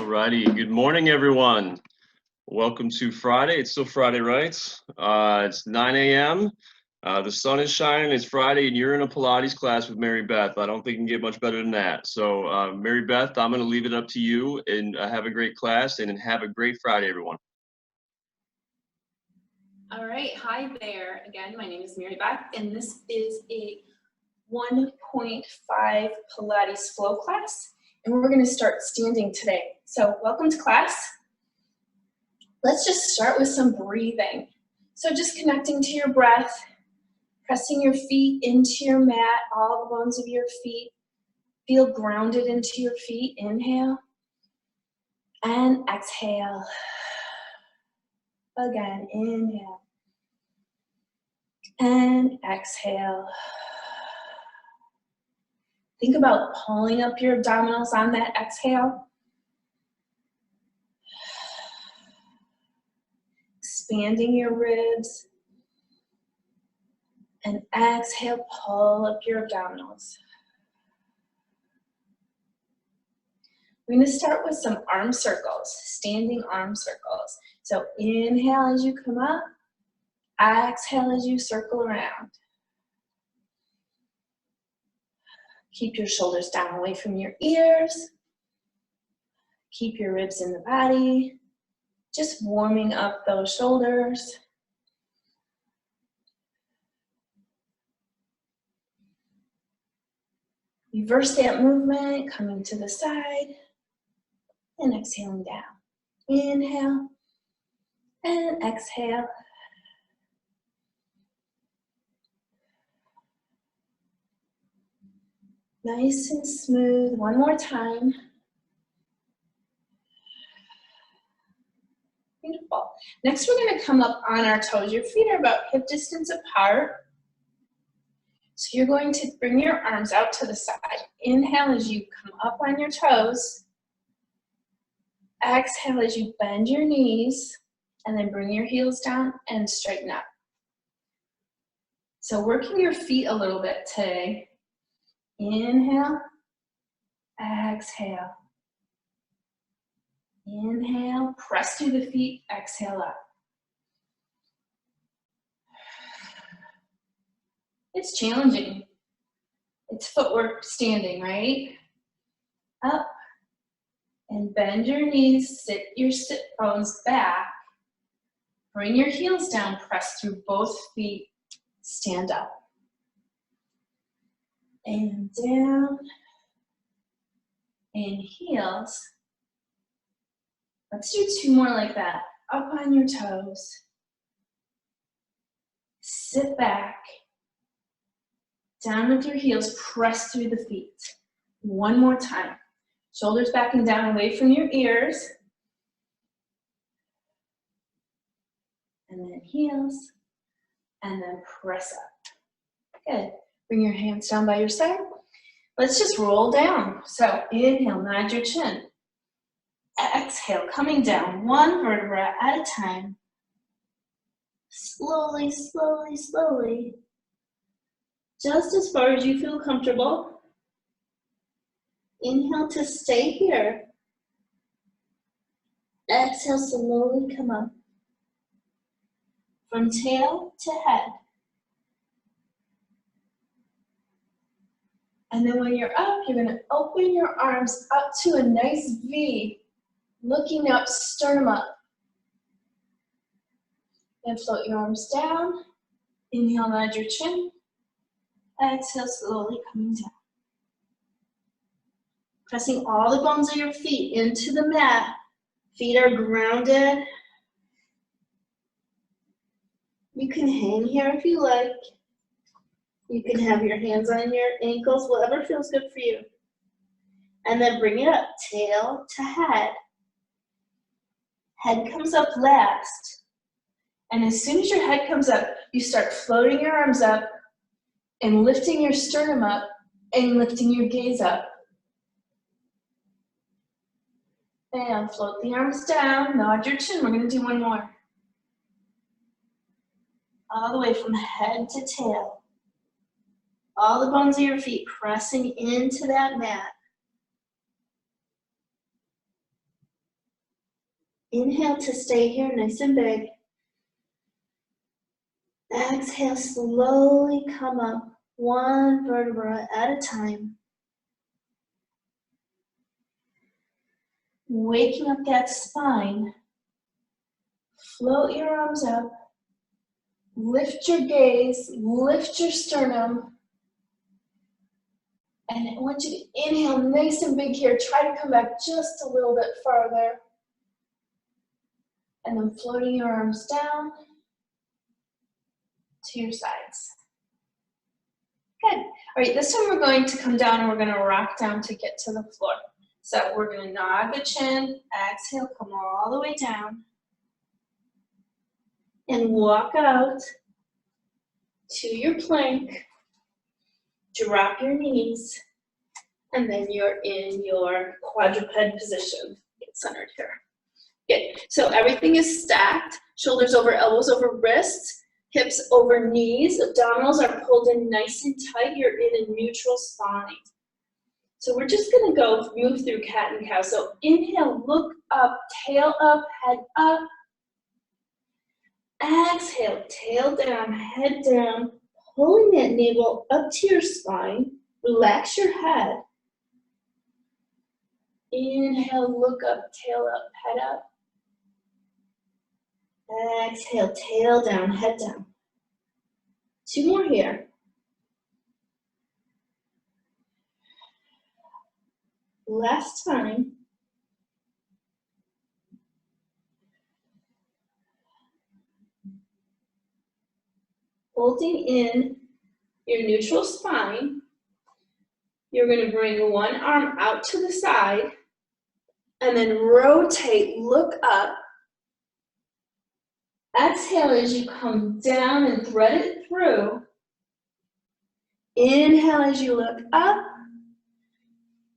Alrighty, good morning everyone. Welcome to Friday. It's still Friday, right? It's 9 a.m. The sun is shining, it's Friday, and you're in a Pilates class with Marybeth. I don't think you can get much better than that. So Marybeth, I'm gonna leave it up to you, and have a great class, and have a great Friday, everyone. All right, hi there. Again, my name is Marybeth, and this is a 1.5 Pilates flow class, and we're gonna start standing today. So welcome to class. Let's just start with some breathing. So just connecting to your breath, pressing your feet into your mat, all the bones of your feet. Feel grounded into your feet. Inhale and exhale. Again, inhale and exhale. Think about pulling up your abdominals on that exhale. Expanding your ribs. And exhale, pull up your abdominals. We're going to start with some arm circles, standing arm circles. So inhale as you come up, exhale as you circle around. Keep your shoulders down away from your ears. Keep your ribs in the body. Just warming up those shoulders. Reverse that movement, coming to the side and exhaling down. Inhale and exhale. Nice and smooth. One more time. Beautiful. Next, we're going to come up on our toes. Your feet are about hip distance apart. So you're going to bring your arms out to the side. Inhale as you come up on your toes. Exhale as you bend your knees. And then bring your heels down and straighten up. So working your feet a little bit today. Inhale. Exhale. Inhale. Press through the feet. Exhale up. It's challenging. It's footwork standing, right? Up and bend your knees, sit your sit bones back. Bring your heels down, press through both feet, stand up. And down, and heels. Let's do two more like that. Up on your toes. Sit back. Down with your heels, press through the feet. One more time. Shoulders back and down away from your ears. And then heels. And then press up. Good. Bring your hands down by your side. Let's just roll down. So inhale, nod your chin. Exhale, coming down one vertebra at a time. Slowly, slowly, slowly. Just as far as you feel comfortable. Inhale to stay here. Exhale, slowly come up. From tail to head. And then when you're up, you're going to open your arms up to a nice V. Looking up, sternum up. Then float your arms down. Inhale, nod your chin. Exhale, slowly coming down. Pressing all the bones of your feet into the mat. Feet are grounded. You can hang here if you like. You can have your hands on your ankles, whatever feels good for you. And then bring it up, tail to head. Head comes up last. And as soon as your head comes up, you start floating your arms up and lifting your sternum up and lifting your gaze up. And float the arms down, nod your chin. We're going to do one more. All the way from head to tail. All the bones of your feet pressing into that mat. Inhale to stay here nice and big. Exhale, slowly come up, one vertebra at a time. Waking up that spine. Float your arms up. Lift your gaze, lift your sternum. And I want you to inhale nice and big here. Try to come back just a little bit farther. And then floating your arms down to your sides. Good. All right, this time we're going to come down and we're going to rock down to get to the floor. So we're going to nod the chin, exhale, come all the way down. And walk out to your plank. Drop your knees. And then you're in your quadruped position. Get centered here. Good. So everything is stacked. Shoulders over elbows over wrists. Hips over knees. Abdominals are pulled in nice and tight. You're in a neutral spine. So we're just going to move through cat and cow. So inhale, look up, tail up, head up. Exhale, tail down, head down. Pulling that navel up to your spine. Relax your head. Inhale, look up, tail up, head up. Exhale, tail down, head down. 2 more here. Last time. Holding in your neutral spine. You're going to bring one arm out to the side and then rotate, look up. Exhale as you come down and thread it through. Inhale as you look up.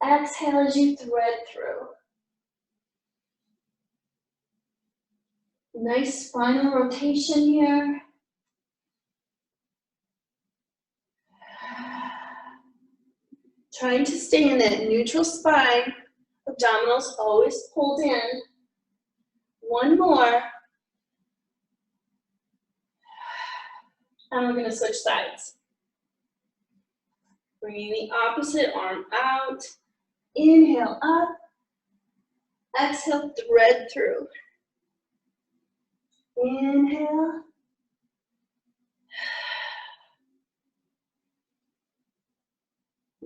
Exhale as you thread through. Nice spinal rotation here. Trying to stay in that neutral spine. Abdominals always pulled in. 1 more. And we're going to switch sides. Bringing the opposite arm out. Inhale up. Exhale, thread through. Inhale.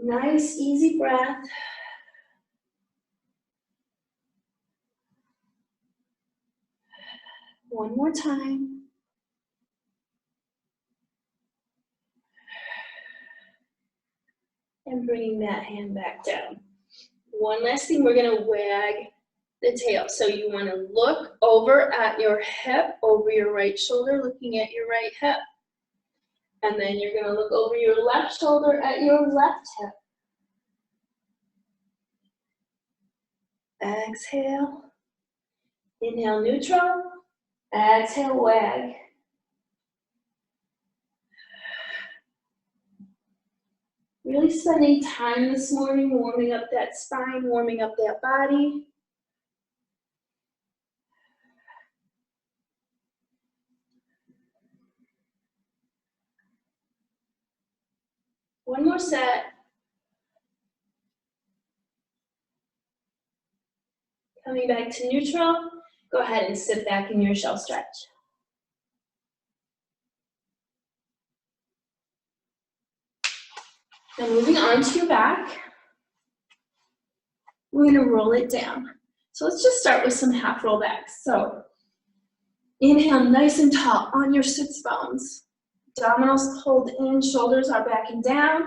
Nice, easy breath. One more time. And bringing that hand back down. One last thing, we're going to wag the tail. So you want to look over at your hip, over your right shoulder, looking at your right hip. And then you're going to look over your left shoulder at your left hip. Exhale. Inhale, neutral. Exhale, wag. Really spending time this morning warming up that spine, warming up that body. One more set. Coming back to neutral, go ahead and sit back in your shell stretch. Now moving on to your back, we're going to roll it down. So let's just start with some half roll backs. So inhale nice and tall on your sits bones. Abdominals pulled in, shoulders are back and down.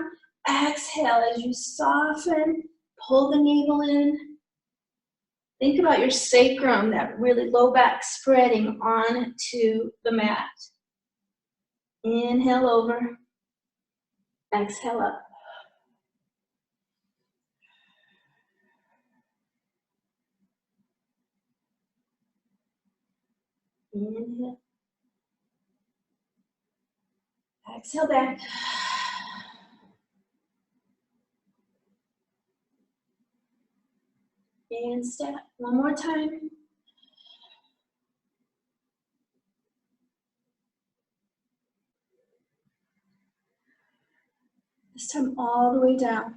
Exhale as you soften, pull the navel in. Think about your sacrum, that really low back spreading onto the mat. Inhale over, exhale up. Inhale. Exhale back. And step. One more time. time all the way down.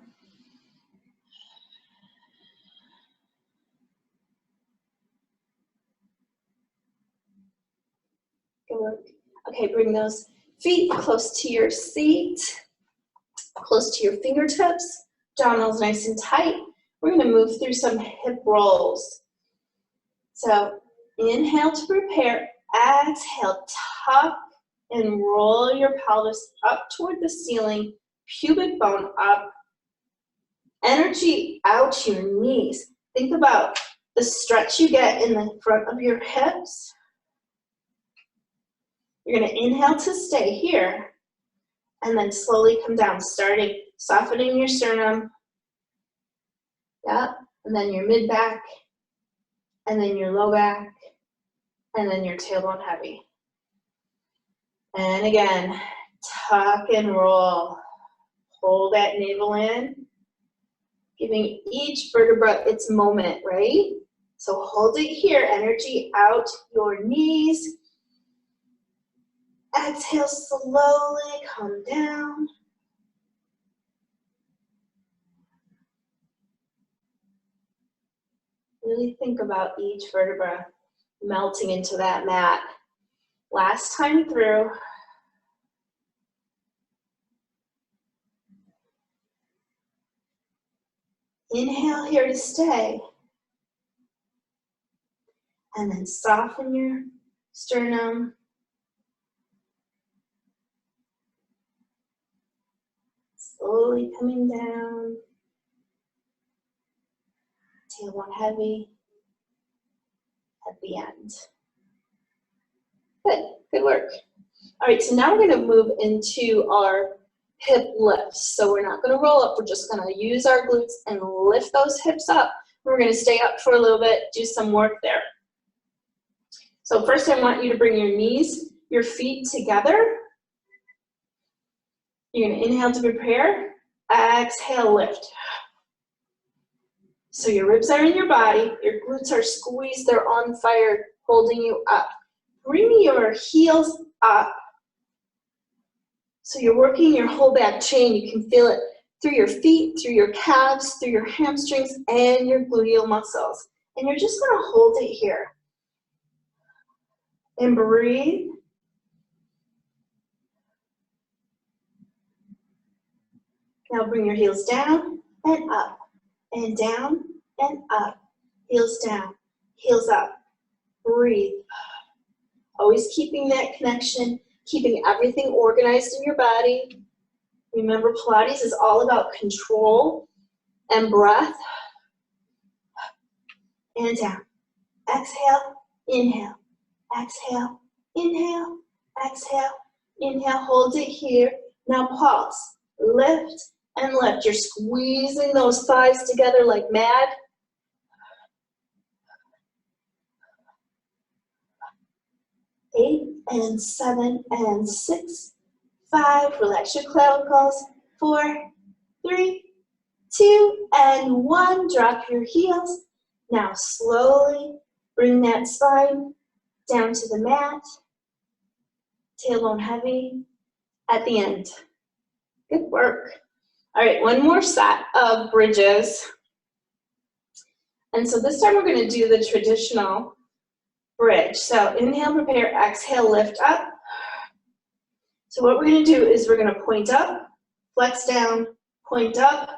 Good work. Okay, bring those feet close to your seat, close to your fingertips, abdominals nice and tight. We're going to move through some hip rolls. So inhale to prepare, exhale, tuck and roll your pelvis up toward the ceiling, pubic bone up, energy out to your knees. Think about the stretch you get in the front of your hips. You're going to inhale to stay here and then slowly come down, starting softening your sternum. Yep, and then your mid back, and then your low back, and then your tailbone heavy. And again, tuck and roll. Hold that navel in, giving each vertebra its moment, right? So hold it here, energy out your knees. Exhale, slowly come down. Really think about each vertebra melting into that mat. Last time through. Inhale here to stay. And then soften your sternum. Slowly coming down. Tailbone heavy at the end. Good, good work. All right, so now we're going to move into our hip lifts. So we're not going to roll up, we're just going to use our glutes and lift those hips up. We're going to stay up for a little bit, do some work there. So first I want you to bring your knees, your feet together. You're going to inhale to prepare, exhale, lift. So your ribs are in your body, your glutes are squeezed, they're on fire, holding you up. Bring your heels up. So you're working your whole back chain. You can feel it through your feet, through your calves, through your hamstrings, and your gluteal muscles. And you're just going to hold it here. And breathe. Now bring your heels down and up, and down and up. Heels down, heels up. Breathe. Always keeping that connection, keeping everything organized in your body. Remember, Pilates is all about control and breath. And down. Exhale, inhale, exhale, inhale, exhale, inhale. Hold it here. Now pause. Lift and lift. You're squeezing those thighs together like mad. 8 and 7 and 6, 5. Relax your clavicles. 4, 3, 2, and 1. Drop your heels. Now slowly bring that spine down to the mat. Tailbone heavy at the end. Good work. All right, one more set of bridges. And so this time we're going to do the traditional bridge. So inhale, prepare, exhale, lift up. So what we're going to do is we're going to point up, flex down, point up,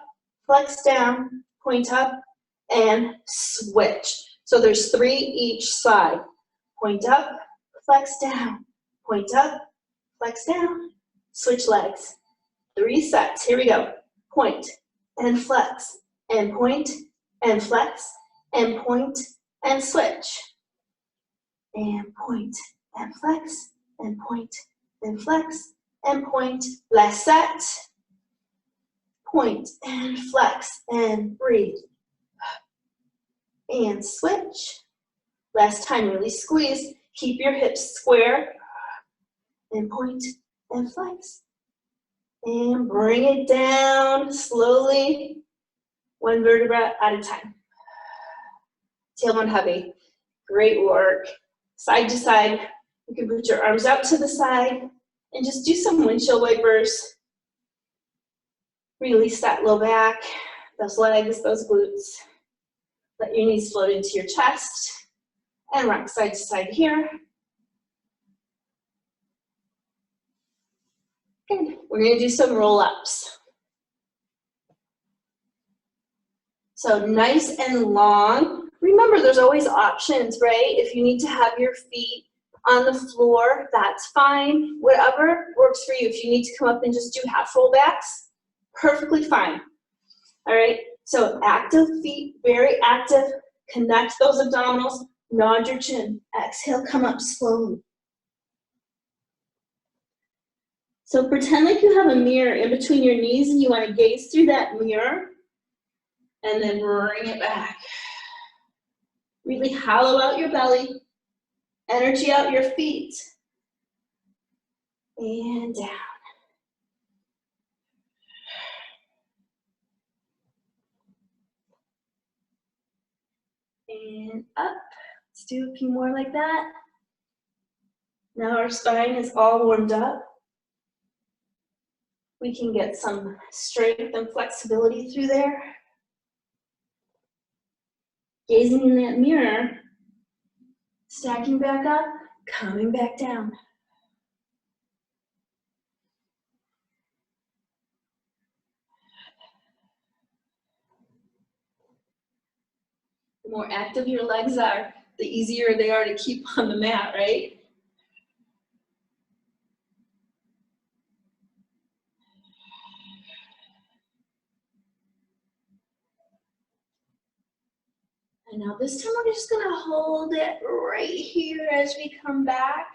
flex down, point up, and switch. So there's 3 each side. Point up, flex down, point up, flex down, switch legs. 3 sets. Here we go. Point and flex, and point and flex, and point and switch. And point and flex, and point and flex, and point. Last set. Point and flex, and breathe. And switch. Last time, really squeeze. Keep your hips square. And point and flex. And bring it down slowly, 1 vertebra at a time. Tailbone heavy. Great work. Side to side. You can put your arms out to the side and just do some windshield wipers. Release that low back, those legs, those glutes. Let your knees float into your chest and rock side to side here. Good. We're going to do some roll-ups. So nice and long. Remember, there's always options, right? If you need to have your feet on the floor, that's fine. Whatever works for you. If you need to come up and just do half rollbacks, perfectly fine. All right, so active feet, very active. Connect those abdominals, nod your chin. Exhale, come up slowly. So pretend like you have a mirror in between your knees and you want to gaze through that mirror and then bring it back. Really hollow out your belly, energy out your feet, and down. And up. Let's do a few more like that. Now our spine is all warmed up. We can get some strength and flexibility through there. Gazing in that mirror, stacking back up, coming back down. The more active your legs are, the easier they are to keep on the mat, right? And now this time we're just gonna hold it right here as we come back.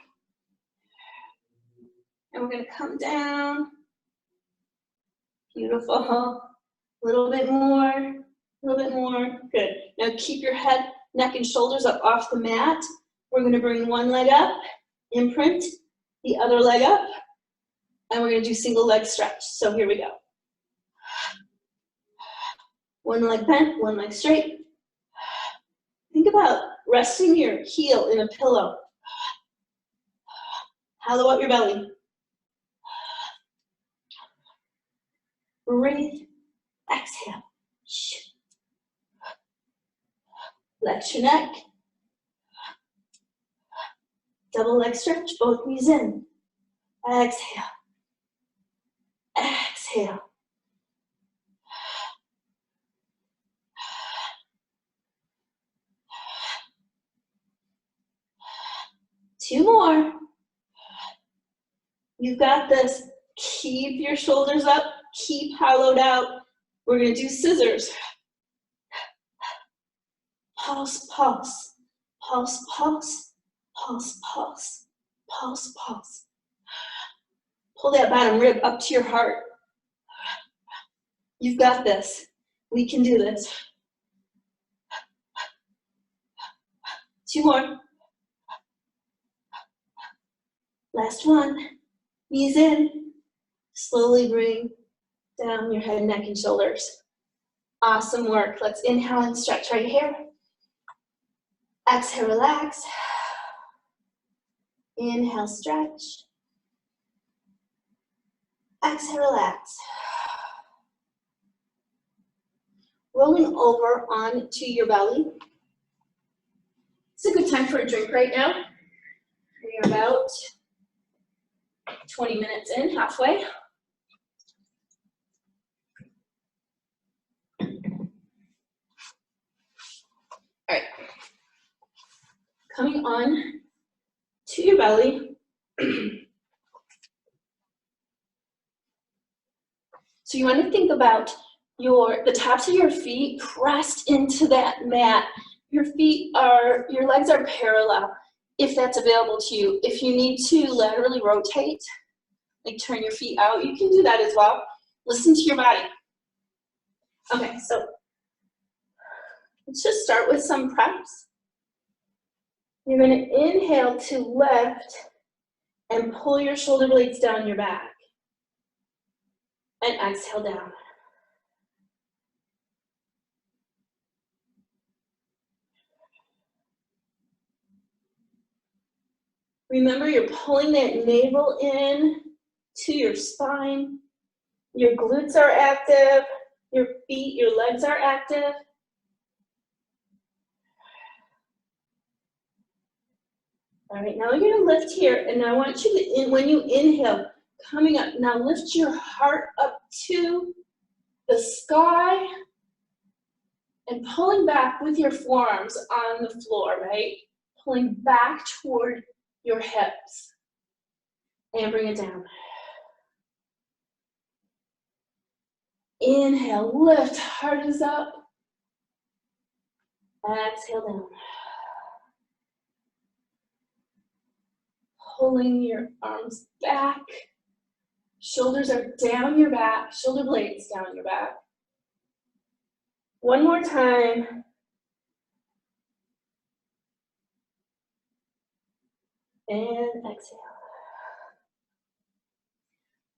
And we're gonna come down. Beautiful. A little bit more, a little bit more. Good. Now keep your head, neck, and shoulders up off the mat. We're gonna bring one leg up, imprint, the other leg up, and we're gonna do single leg stretch. So here we go. One leg bent, one leg straight. Think about resting your heel in a pillow. Hollow out your belly. Breathe. Exhale. Flex your neck. Double leg stretch, both knees in. Exhale. Exhale. Two more. You've got this. Keep your shoulders up. Keep hollowed out. We're going to do scissors. Pulse, pulse. Pulse, pulse. Pulse, pulse. Pulse, pulse. Pull that bottom rib up to your heart. You've got this. We can do this. Two more. Last one. Knees in. Slowly bring down your head, neck, and shoulders. Awesome work. Let's inhale and stretch right here. Exhale, relax. Inhale, stretch. Exhale, relax. Rolling over onto your belly. It's a good time for a drink right now. We are about 20 minutes in, halfway. All right. Coming on to your belly. So you want to think about the tops of your feet pressed into that mat. Your legs are parallel, if that's available to you. If you need to laterally rotate, like turn your feet out, you can do that as well. Listen to your body. Okay, so let's just start with some preps. You're going to inhale to lift and pull your shoulder blades down your back. And exhale down. Remember, you're pulling that navel in to your spine. Your glutes are active, your feet, your legs are active. All right, now you're gonna lift here, and I want you to, when you inhale, coming up, now lift your heart up to the sky and pulling back with your forearms on the floor, right? Pulling back toward your hips. And bring it down. Inhale, lift, heart is up. Exhale down. Pulling your arms back. Shoulders are down your back, shoulder blades down your back. One more time. And exhale.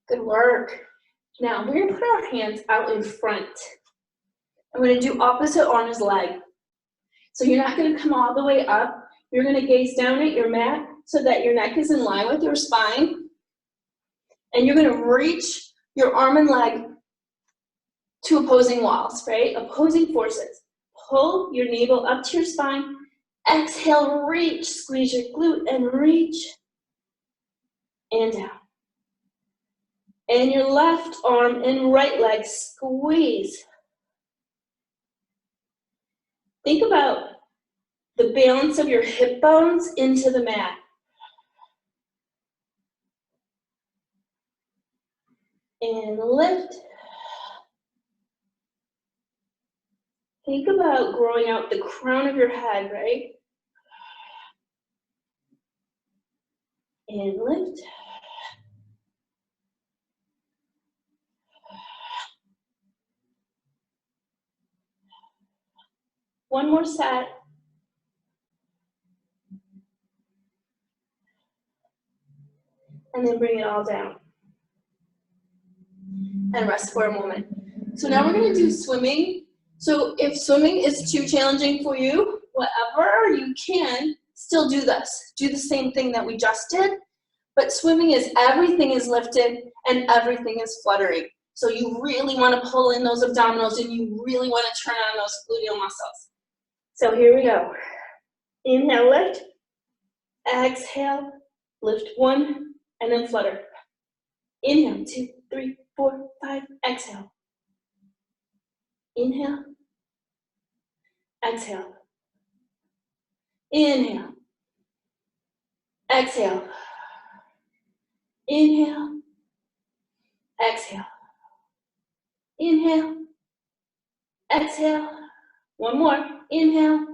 Good work. Now we're gonna put our hands out in front. I'm gonna do opposite on his leg. So you're not gonna come all the way up. You're gonna gaze down at your mat so that your neck is in line with your spine. And you're gonna reach your arm and leg to opposing walls, right? Opposing forces. Pull your navel up to your spine. Exhale, reach, squeeze your glute and reach. And down. And your left arm and right leg, squeeze. Think about the balance of your hip bones into the mat. And lift. Think about growing out the crown of your head, right? And lift. One more set. And then bring it all down. And rest for a moment. So now we're gonna do swimming. So if swimming is too challenging for you, whatever, you can still do this. Do the same thing that we just did, but swimming is everything is lifted and everything is fluttering. So you really wanna pull in those abdominals and you really wanna turn on those gluteal muscles. So here we go. Inhale, lift. Exhale, lift one, and then flutter. Inhale, 2, 3, 4, 5, exhale. Inhale, exhale. Inhale, exhale. Inhale, exhale. Inhale, exhale. One more. Inhale,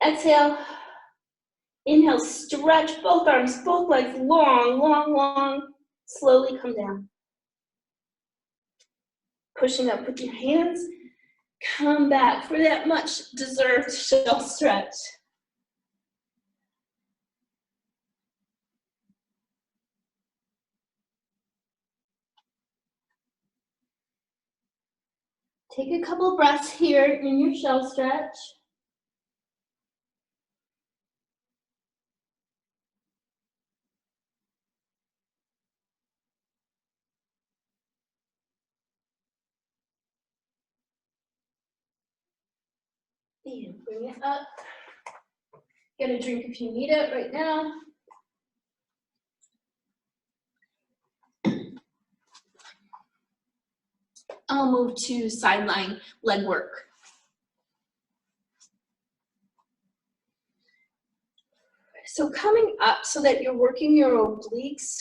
exhale. Inhale, stretch both arms, both legs long, long, long. Slowly come down. Pushing up with your hands. Come back for that much deserved shell stretch. Take a couple breaths here in your shell stretch. And bring it up. Get a drink if you need it right now. I'll move to sideline leg work. So coming up so that you're working your obliques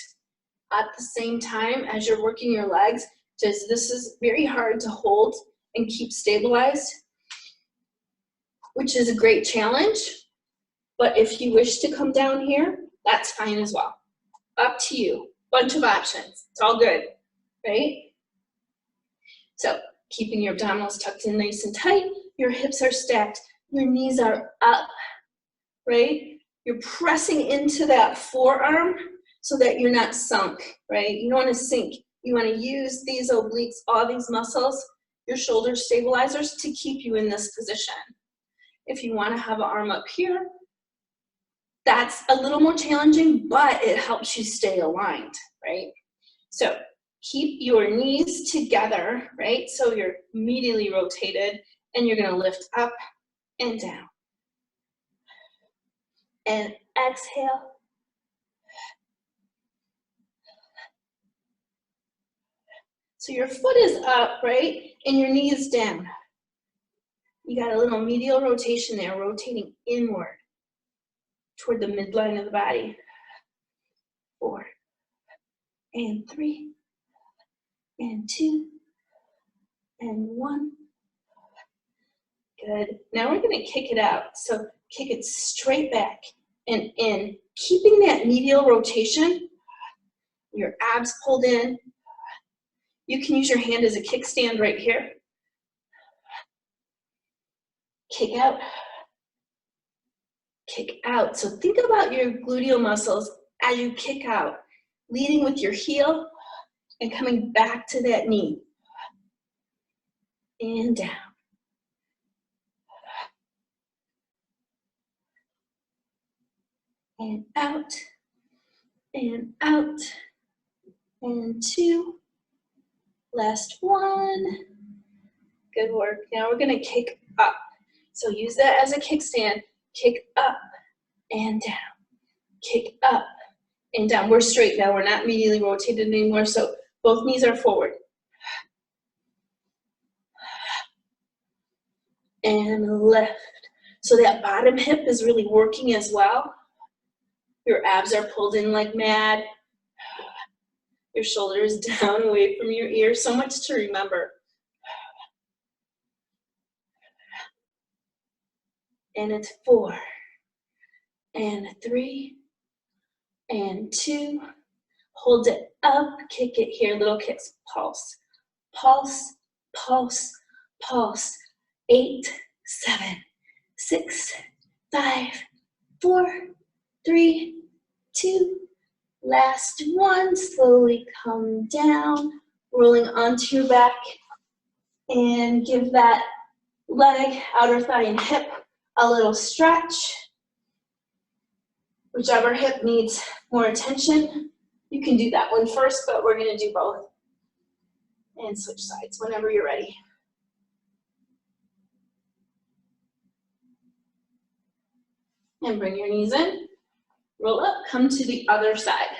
at the same time as you're working your legs, because this is very hard to hold and keep stabilized, which is a great challenge. But if you wish to come down here, that's fine as well. Up to you. Bunch of options. It's all good, right? So keeping your abdominals tucked in nice and tight, your hips are stacked, your knees are up, right? You're pressing into that forearm so that you're not sunk, right? You don't want to sink. You want to use these obliques, all these muscles, your shoulder stabilizers to keep you in this position. If you want to have an arm up here, that's a little more challenging, but it helps you stay aligned, right? So Keep your knees together, right? So you're medially rotated, and you're gonna lift up and down. And exhale. So your foot is up, right? And your knee is down. You got a little medial rotation there, rotating inward toward the midline of the body. 4, and 3, and 2, and 1. Good. Now we're gonna kick it out. So kick it straight back and in, keeping that medial rotation, your abs pulled in. You can use your hand as a kickstand right here. Kick out. Kick out. So think about your gluteal muscles as you kick out, leading with your heel and coming back to that knee. And down. And out. And out. And 2. Last 1. Good work. Now we're going to kick up. So use that as a kickstand. Kick up and down. Kick up and down. We're straight now. We're not medially rotated anymore. So both knees are forward. And lift. So that bottom hip is really working as well. Your abs are pulled in like mad. Your shoulders down away from your ears. So much to remember. And it's 4, and 3, and 2. Hold it up, kick it here, little kicks. Pulse, pulse, pulse, pulse. 8, 7, 6, 5, 4, 3, 2. Last 1. Slowly come down, rolling onto your back, and give that leg, outer thigh, and hip a little stretch. Whichever hip needs more attention, you can do that one first, but we're going to do both. And switch sides whenever you're ready. And bring your knees in. Roll up, come to the other side.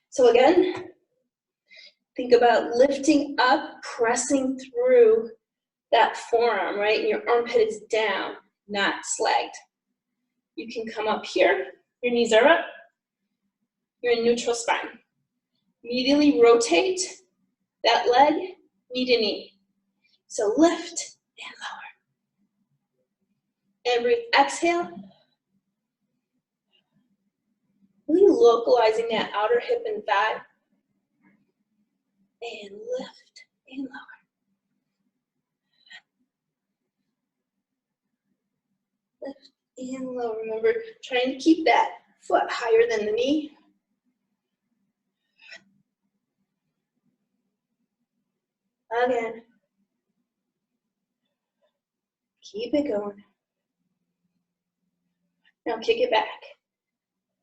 So again, think about lifting up, pressing through that forearm, right? And your armpit is down, not slagged. You can come up here, your knees are up, you're in neutral spine. Medially rotate that leg, knee to knee. So lift and lower. And breathe, exhale. Really localizing that outer hip and thigh. And lift and lower. Lift and lower. Remember, trying to keep that foot higher than the knee. Again. Keep it going. Now kick it back.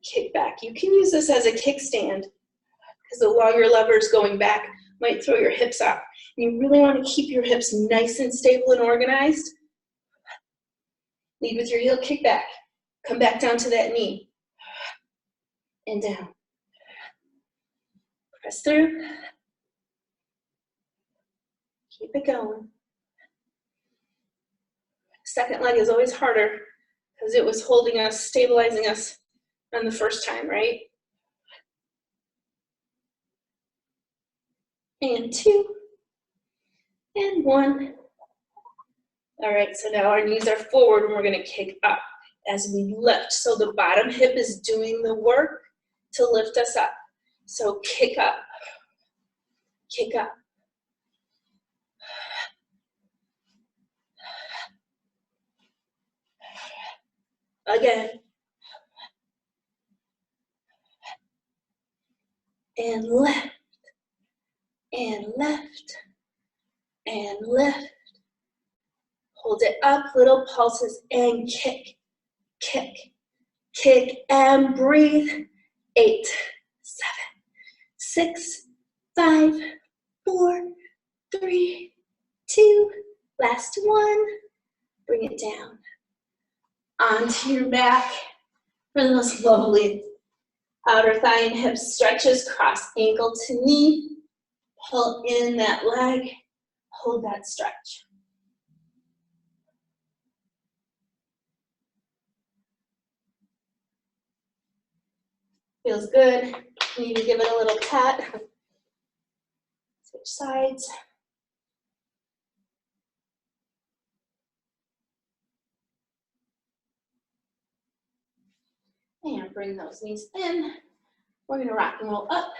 Kick back. You can use this as a kickstand because the longer levers going back might throw your hips out. You really want to keep your hips nice and stable and organized. Lead with your heel, kick back. Come back down to that knee. And down. Press through. Keep it going. Second leg is always harder because it was holding us, stabilizing us on the first time, right? And 2, and 1. All right, so now our knees are forward and we're gonna kick up as we lift. So the bottom hip is doing the work to lift us up. So kick up, kick up. Again. And lift, and lift, and lift. Hold it up, little pulses, and kick, kick, kick, and breathe. 8, 7, 6, 5, 4, 3, 2, last one. Bring it down. Onto your back for those lovely outer thigh and hip stretches. Cross ankle to knee. Pull in that leg. Hold that stretch. Feels good. Maybe give it a little pat. Switch sides. And bring those knees in. We're going to rock and roll up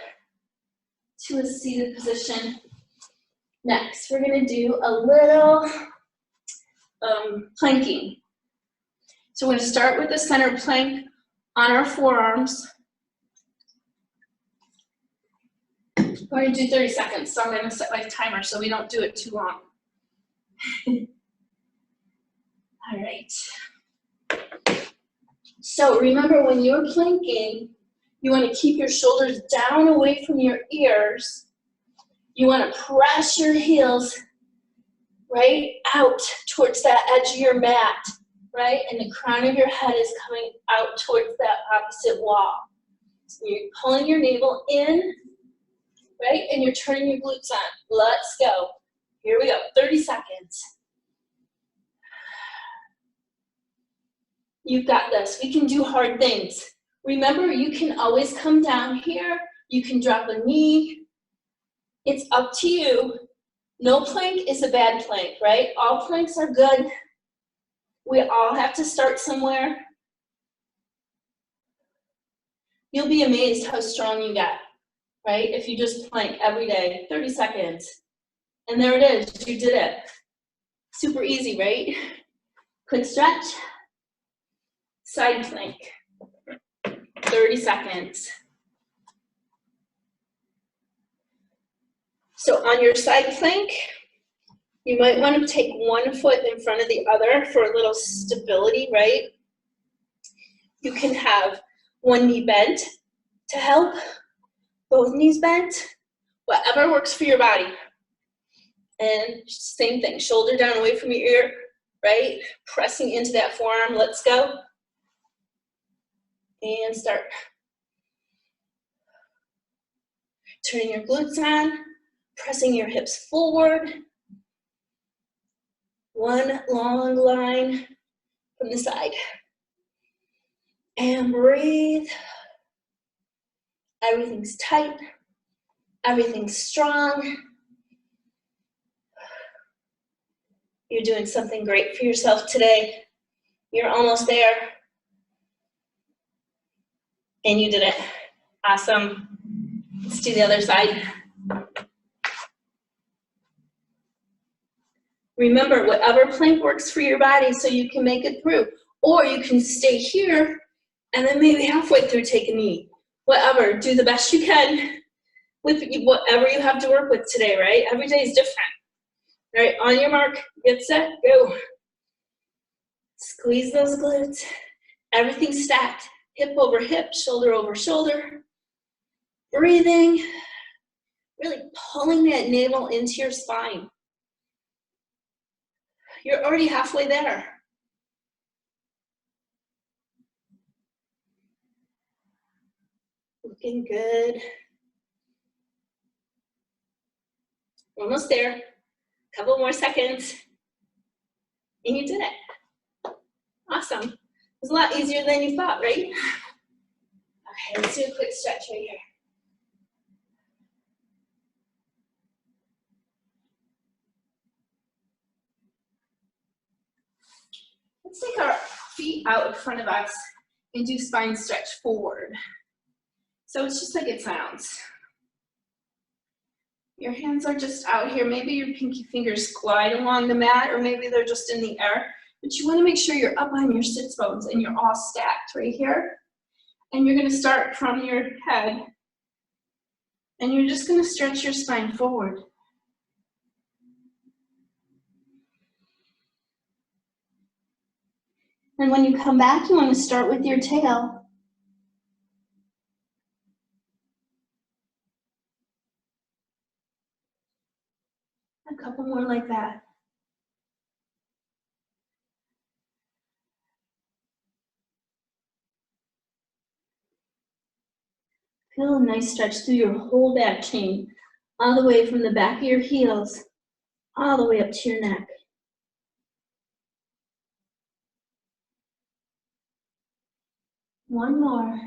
to a seated position. Next, we're going to do a little planking. So we're going to start with the center plank on our forearms. We're going to do 30 seconds, so I'm going to set my timer so we don't do it too long. All right. So remember, when you're planking, you want to keep your shoulders down away from your ears. You want to press your heels right out towards that edge of your mat, right? And the crown of your head is coming out towards that opposite wall. So you're pulling your navel in, right? And you're turning your glutes on. Let's go. Here we go, 30 seconds. You've got this. We can do hard things. Remember, you can always come down here. You can drop a knee. It's up to you. No plank is a bad plank, right? All planks are good. We all have to start somewhere. You'll be amazed how strong you get, right? If you just plank every day, 30 seconds. And there it is, you did it. Super easy, right? Quick stretch. Side plank, 30 seconds. So on your side plank, you might want to take one foot in front of the other for a little stability, right? You can have one knee bent to help, both knees bent, whatever works for your body. And same thing, shoulder down away from your ear, right? Pressing into that forearm, let's go. And start. Turning your glutes on, pressing your hips forward. One long line from the side. And breathe. Everything's tight. Everything's strong. You're doing something great for yourself today. You're almost there. And you did it. Awesome. Let's do the other side. Remember, whatever plank works for your body so you can make it through. Or you can stay here and then maybe halfway through take a knee. Whatever, do the best you can with whatever you have to work with today, right? Every day is different. All right, on your mark, get set, go. Squeeze those glutes. Everything's stacked. Hip over hip, shoulder over shoulder. Breathing. Really pulling that navel into your spine. You're already halfway there. Looking good. Almost there. Couple more seconds. And you did it. Awesome. It was a lot easier than you thought, right? Okay, let's do a quick stretch right here. Let's take our feet out in front of us and do spine stretch forward. So it's just like it sounds. Your hands are just out here. Maybe your pinky fingers glide along the mat, or maybe they're just in the air. But you want to make sure you're up on your sits bones and you're all stacked right here. And you're going to start from your head. And you're just going to stretch your spine forward. And when you come back, you want to start with your tail. A couple more like that. Feel a nice stretch through your whole back chain, all the way from the back of your heels, all the way up to your neck. One more.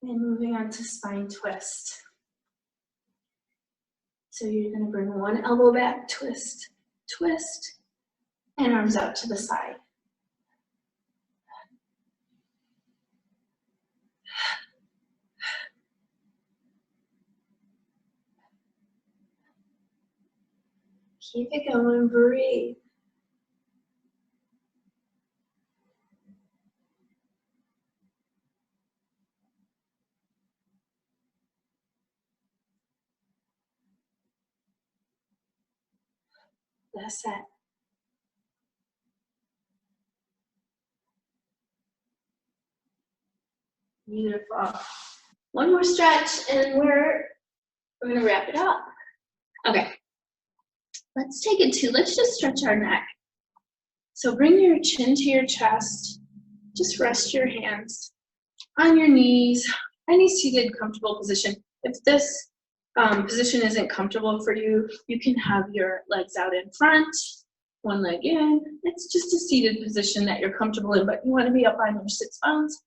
And moving on to spine twist. So you're going to bring one elbow back, twist, twist, and arms out to the side. Keep it going, breathe. That's it. Beautiful. One more stretch and we're gonna wrap it up. Okay, let's take it to, let's just stretch our neck. So bring your chin to your chest. Just rest your hands on your knees, any seated comfortable position. If this position isn't comfortable for you, you can have your legs out in front, one leg in. It's just a seated position that you're comfortable in, but you want to be up on your sits bones,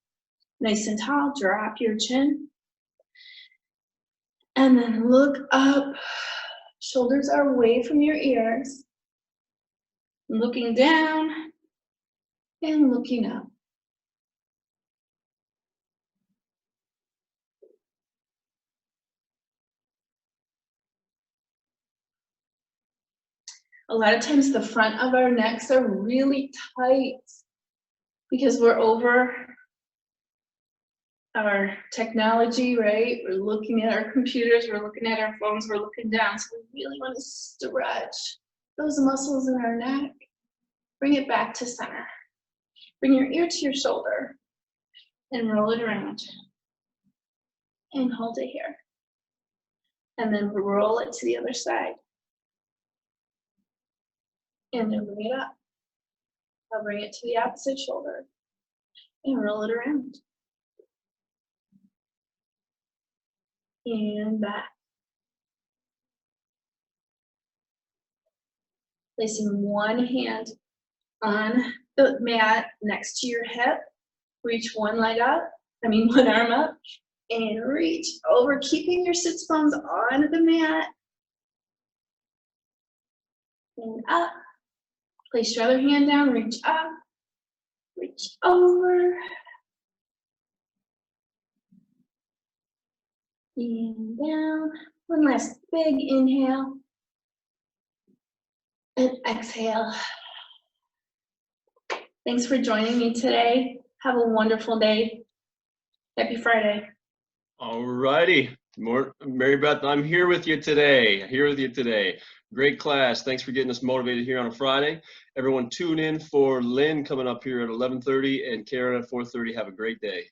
nice and tall. Drop your chin. And then look up. Shoulders are away from your ears. Looking down and looking up. A lot of times the front of our necks are really tight because we're over our technology, right? We're looking at our computers, we're looking at our phones, we're looking down. So we really want to stretch those muscles in our neck. Bring it back to center. Bring your ear to your shoulder and roll it around. And hold it here. And then roll it to the other side. And then bring it up. I'll bring it to the opposite shoulder and roll it around. And back. Placing one hand on the mat next to your hip. Reach one leg up, one arm up, and reach over, keeping your sits bones on the mat. And up. Place your other hand down, reach up, reach over. And down. One last big inhale. And exhale. Thanks for joining me today. Have a wonderful day. Happy Friday. All righty. Marybeth, I'm here with you today. Great class. Thanks for getting us motivated here on a Friday. Everyone tune in for Lynn coming up here at 11:30 and Karen at 4:30. Have a great day.